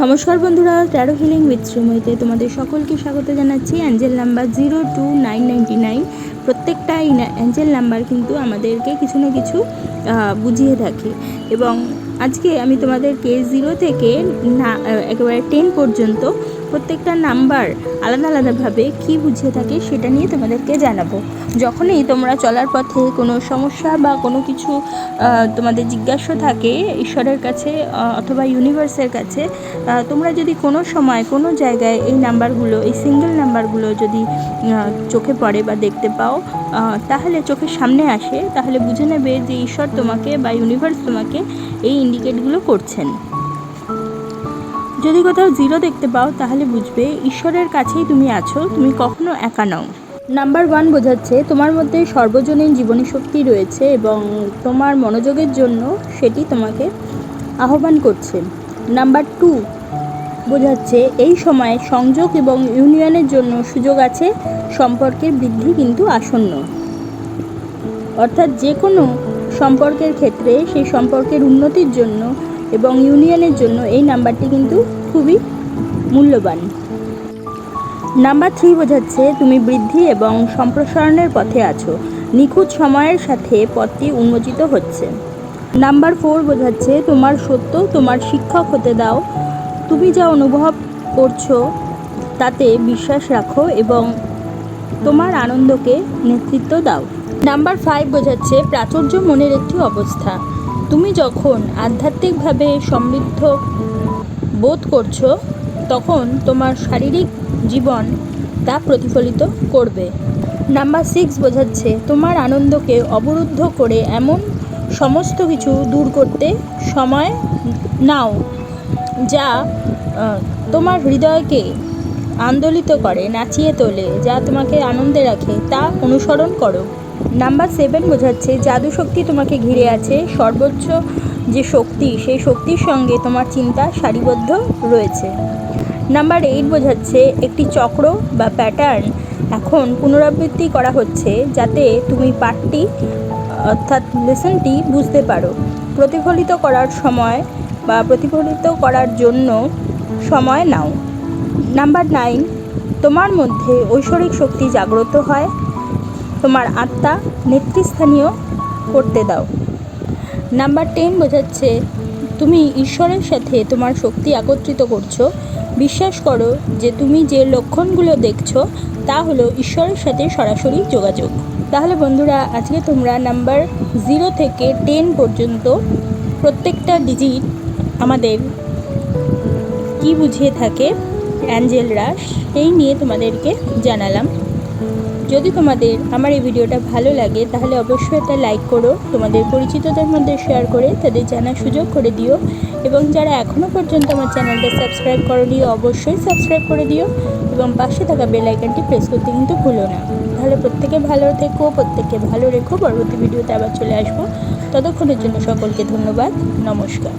নমস্কার বন্ধুরা, taro healing with শ্রীময়ীতে তোমাদের সকলকে স্বাগত জানাচ্ছি। Angel number 02999। প্রত্যেকটা অ্যাঞ্জেল নাম্বার কিন্তু আমাদেরকে কিছু না কিছু বুঝিয়ে থাকে, এবং আজকে আমি তোমাদেরকে 0 থেকে একেবারে 10 পর্যন্ত প্রত্যেকটা নাম্বার আলাদা আলাদাভাবে কী বুঝিয়ে থাকে সেটা নিয়ে তোমাদেরকে জানাবো। যখনই তোমরা চলার পথে কোনো সমস্যা বা কোনো কিছু তোমাদের জিজ্ঞাসা থাকে ঈশ্বরের কাছে অথবা ইউনিভার্সের কাছে, তোমরা যদি কোনো সময় কোনো জায়গায় এই নাম্বারগুলো, এই সিঙ্গেল নাম্বারগুলো যদি চোখে পড়ে বা দেখতে পাও, তাহলে চোখের সামনে আসে, তাহলে বুঝে নেবে যে ঈশ্বর তোমাকে বা ইউনিভার্স তোমাকে এই ইন্ডিকেটগুলো করছেন। যদি কোথাও 0 দেখতে পাও তাহলে বুঝবে ঈশ্বরের কাছেই তুমি আছো, তুমি কখনো একা নও। নাম্বার 1 বোঝাচ্ছে তোমার মধ্যে সর্বজনীন জীবনী শক্তি রয়েছে এবং তোমার মনোযোগের জন্য সেটি তোমাকে আহ্বান করছে। নাম্বার 2 বোঝাচ্ছে এই সময়ে সংযোগ এবং ইউনিয়নের জন্য সুযোগ আছে, সম্পর্কের বৃদ্ধি কিন্তু আসন্ন। অর্থাৎ যে কোনো সম্পর্কের ক্ষেত্রে সেই সম্পর্কের উন্নতির জন্য এবং ইউনিয়নের জন্য এই নাম্বারটি কিন্তু খুবই মূল্যবান। নাম্বার 3 বোঝাচ্ছে তুমি বৃদ্ধি এবং সম্প্রসারণের পথে আছো, নিখুঁত সময়ের সাথে পথটি উন্মোচিত হচ্ছে। নাম্বার 4 বোঝাচ্ছে তোমার সত্য তোমার শিক্ষক হতে দাও, তুমি যা অনুভব করছো তাতে বিশ্বাস রাখো এবং তোমার আনন্দকে নেতৃত্ব দাও। নাম্বার 5 বোঝাচ্ছে প্রাচুর্য মনের একটি অবস্থা, তুমি যখন আধ্যাত্মিকভাবে সমৃদ্ধ বোধ করছো তখন তোমার শারীরিক জীবন তা প্রতিফলিত করবে। নাম্বার 6 বোঝাচ্ছে তোমার আনন্দকে অবরুদ্ধ করে এমন সমস্ত কিছু দূর করতে সময় নাও যা তোমার হৃদয়কে আন্দোলিত করে, নাচিয়ে তোলে, যা তোমাকে আনন্দে রাখে, তা অনুসরণ করো। নাম্বার 7 বোঝাচ্ছে জাদু শক্তি তোমাকে ঘিরে আছে, সর্বোচ্চ যে শক্তি সেই শক্তির সঙ্গে তোমার চিন্তা সারিবদ্ধ রয়েছে। নাম্বার 8 বোঝাচ্ছে একটি চক্র বা প্যাটার্ন এখন পুনরাবৃত্তি করা হচ্ছে যাতে তুমি পাঠটি অর্থাৎ লেসনটি বুঝতে পারো। প্রতিফলিত করার সময় বা প্রতিফলিত করার জন্য সময় নাও। নাম্বার 9 তোমার মধ্যে ঐশ্বরিক শক্তি জাগ্রত হয়, তোমার আত্মা নেতৃস্থানীয় করতে দাও। নাম্বার 10 বোঝাচ্ছে তুমি ঈশ্বরের সাথে তোমার শক্তি একত্রিত করছো, বিশ্বাস করো যে তুমি যে লক্ষণগুলো দেখছো তা হলো ঈশ্বরের সাথে সরাসরি যোগাযোগ। তাহলে বন্ধুরা, আজকে তোমরা নাম্বার 0 থেকে 10 পর্যন্ত প্রত্যেকটা ডিজিট আমাদের কি বুঝিয়ে থাকে অ্যাঞ্জেলরা, সেই নিয়ে তোমাদেরকে জানালাম। যদি তোমাদের আমার এই ভিডিওটা ভালো লাগে তাহলে অবশ্যই এটা লাইক করো, তোমাদের পরিচিতদের মধ্যে শেয়ার করে তাদের জানার সুযোগ করে দিও, এবং যারা এখনও পর্যন্ত আমার চ্যানেলটা সাবস্ক্রাইব করোনি অবশ্যই সাবস্ক্রাইব করে দিও, এবং পাশে থাকা বেল আইকনটি প্রেস করতে কিন্তু ভুলো না। তাহলে প্রত্যেকে ভালো থেকো, প্রত্যেককে ভালো রেখো। পরবর্তী ভিডিওতে আবার চলে আসবো, ততক্ষণের জন্য সকলকে ধন্যবাদ, নমস্কার।